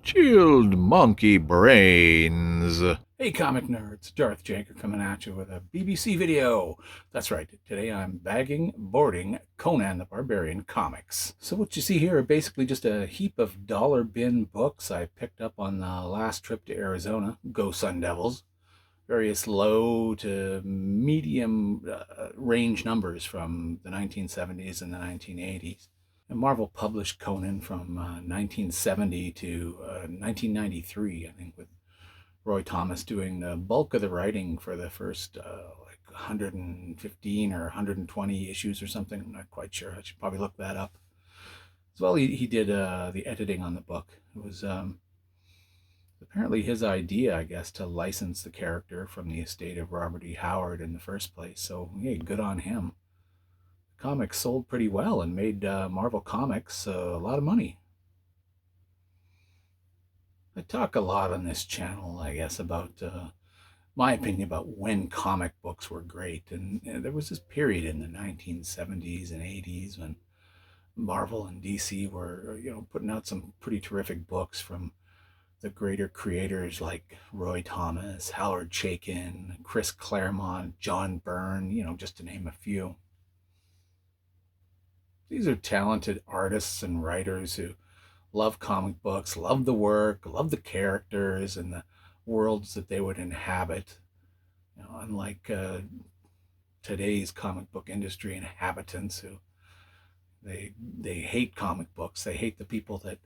Chilled monkey brains. Hey comic nerds, Darth Janker coming at you with a BBC video. That's right, today I'm bagging, boarding Conan the Barbarian comics. So what you see here are basically just a heap of dollar bin books I picked up on the last trip to Arizona. Go Sun Devils. Various low to medium range numbers from the 1970s and the 1980s. And Marvel published Conan from 1970 to 1993, I think, with Roy Thomas doing the bulk of the writing for the first like 115 or 120 issues or something. I'm not quite sure. I should probably look that up. As well, he did the editing on the book. It was apparently his idea, I guess, to license the character from the estate of Robert E. Howard in the first place. So, hey, good on him. The comics sold pretty well and made Marvel Comics a lot of money. I talk a lot on this channel, I guess, about my opinion about when comic books were great. And there was this period in the 1970s and 80s when Marvel and DC were, putting out some pretty terrific books from the greater creators like Roy Thomas, Howard Chaykin, Chris Claremont, John Byrne, just to name a few. These are talented artists and writers who love comic books, love the work, love the characters and the worlds that they would inhabit. Unlike today's comic book industry inhabitants who they hate comic books, they hate the people that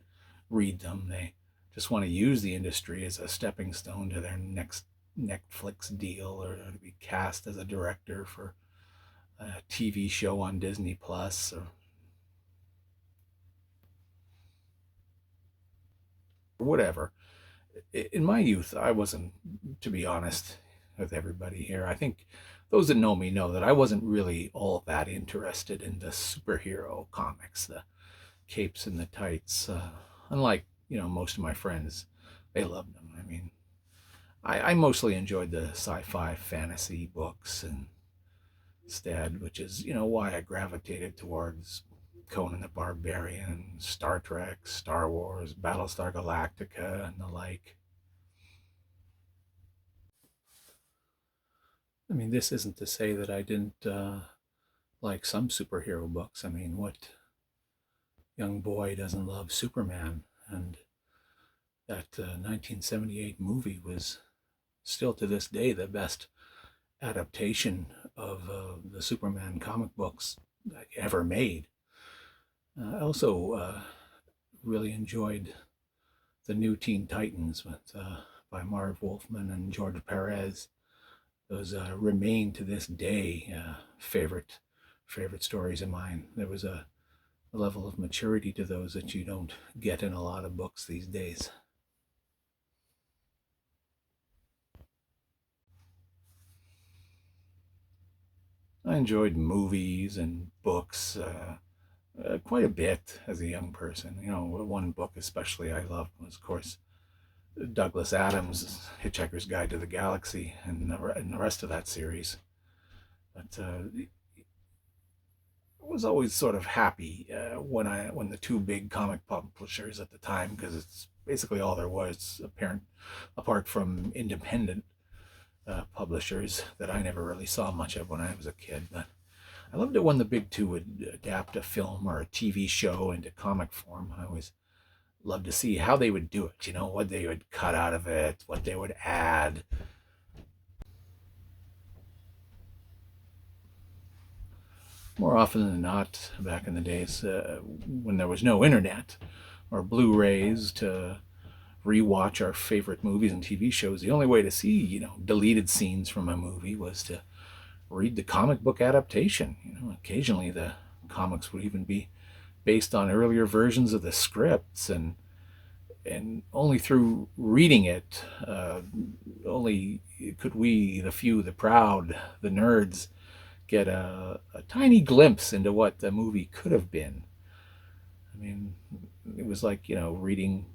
read them. They just want to use the industry as a stepping stone to their next Netflix deal or to be cast as a director for a TV show on Disney Plus or whatever. In my youth, I wasn't, to be honest with everybody here, I think those that know me know that I wasn't really all that interested in the superhero comics, the capes and the tights. Unlike, most of my friends, they loved them. I mean, I mostly enjoyed the sci-fi fantasy books and instead, which is, why I gravitated towards Conan the Barbarian, Star Trek, Star Wars, Battlestar Galactica, and the like. I mean, this isn't to say that I didn't like some superhero books. I mean, what young boy doesn't love Superman? And that 1978 movie was still to this day the best adaptation of the Superman comic books ever made. I also really enjoyed the new Teen Titans by Marv Wolfman and George Perez. Those remain to this day favorite stories of mine. There was a level of maturity to those that you don't get in a lot of books these days. I enjoyed movies and books quite a bit as a young person. One book especially I loved was, of course, Douglas Adams' Hitchhiker's Guide to the Galaxy and the rest of that series. But I was always sort of happy when the two big comic publishers at the time, because it's basically all there was, apart from independent publishers that I never really saw much of when I was a kid. But I loved it when the big two would adapt a film or a TV show into comic form. I always loved to see how they would do it, what they would cut out of it, what they would add. More often than not, back in the days when there was no internet or Blu-rays to rewatch our favorite movies and TV shows, the only way to see, deleted scenes from a movie was to read the comic book adaptation. Occasionally the comics would even be based on earlier versions of the scripts, and only through reading it, only could we, the few, the proud, the nerds, get a tiny glimpse into what the movie could have been. I mean, it was like, reading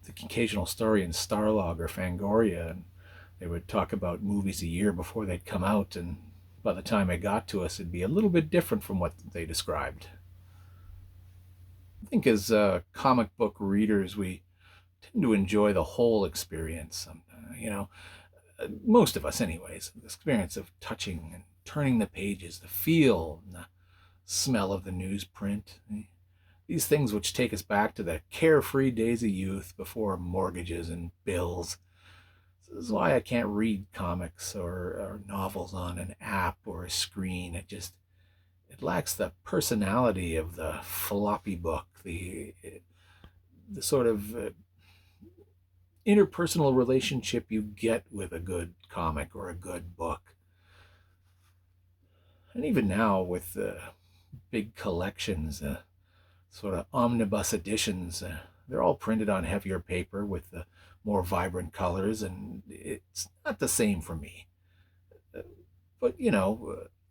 the occasional story in Starlog or Fangoria, and they would talk about movies a year before they'd come out, and by the time it got to us, it'd be a little bit different from what they described. I think as comic book readers, we tend to enjoy the whole experience. Most of us, anyways, the experience of touching and turning the pages, the feel, and the smell of the newsprint. These things which take us back to the carefree days of youth before mortgages and bills. This is why I can't read comics or novels on an app or a screen. It lacks the personality of the floppy book, the sort of interpersonal relationship you get with a good comic or a good book. And even now with the big collections, sort of omnibus editions, they're all printed on heavier paper with the more vibrant colors, and it's not the same for me. But,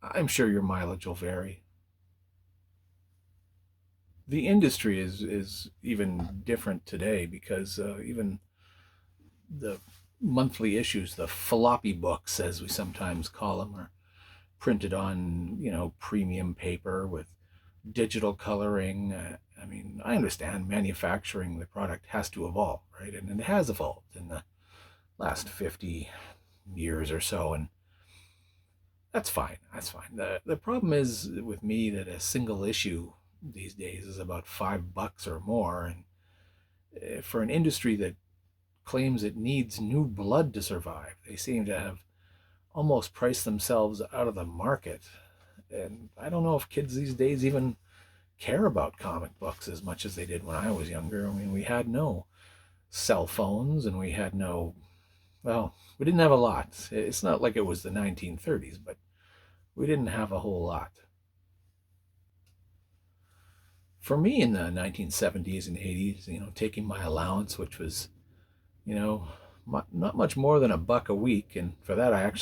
I'm sure your mileage will vary. The industry is even different today because even the monthly issues, the floppy books, as we sometimes call them, are printed on, premium paper with digital coloring. I understand manufacturing the product has to evolve, right? And it has evolved in the last 50 years or so, and that's fine. That's fine. The problem is with me that a single issue these days is about $5 or more, and for an industry that claims it needs new blood to survive, they seem to have almost priced themselves out of the market. And I don't know if kids these days even care about comic books as much as they did when I was younger. We had no cell phones and we had no, well, we didn't have a lot. It's not like it was the 1930s, but we didn't have a whole lot. For me in the 1970s and 80s, taking my allowance, which was, not much more than $1 a week, and for that I had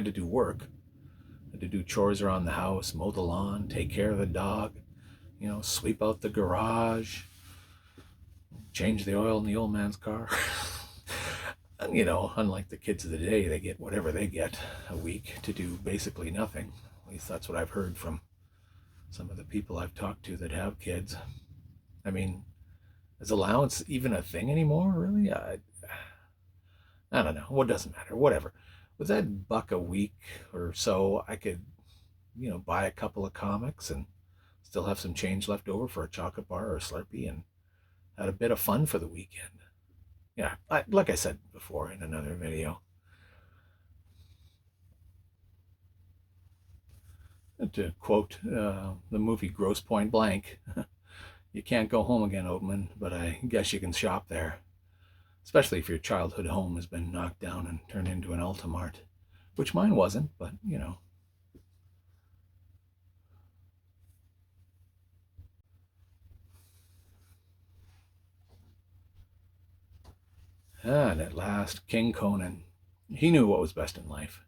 to do work. I had to do chores around the house, mow the lawn, take care of the dog, sweep out the garage, change the oil in the old man's car. And, unlike the kids of the day, they get whatever they get a week to do basically nothing. At least that's what I've heard from some of the people I've talked to that have kids. Is allowance even a thing anymore, really? I don't know. What doesn't matter? Whatever. With that $1 a week or so, I could, buy a couple of comics and still have some change left over for a chocolate bar or a Slurpee and had a bit of fun for the weekend. Yeah, like I said before in another video. To quote the movie Grosse Point Blank, you can't go home again, Oatman, but I guess you can shop there. Especially if your childhood home has been knocked down and turned into an Ultimart. Which mine wasn't, but, And at last, King Conan. He knew what was best in life.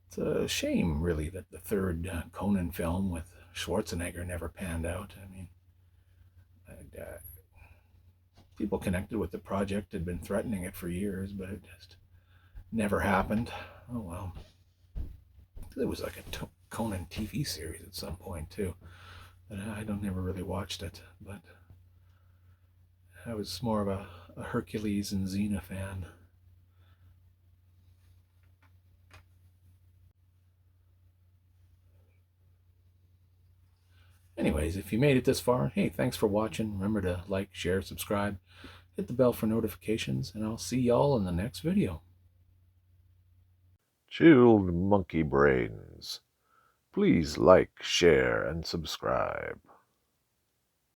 It's a shame, really, that the third Conan film with Schwarzenegger never panned out. Uh, people connected with the project had been threatening it for years, but it just never happened. Oh well. There was like a Conan TV series at some point too, but I don't never really watched it. But I was more of a Hercules and Xena fan. Anyways, if you made it this far, hey, thanks for watching. Remember to like, share, subscribe, hit the bell for notifications, and I'll see y'all in the next video. Chilled monkey brains. Please like, share, and subscribe.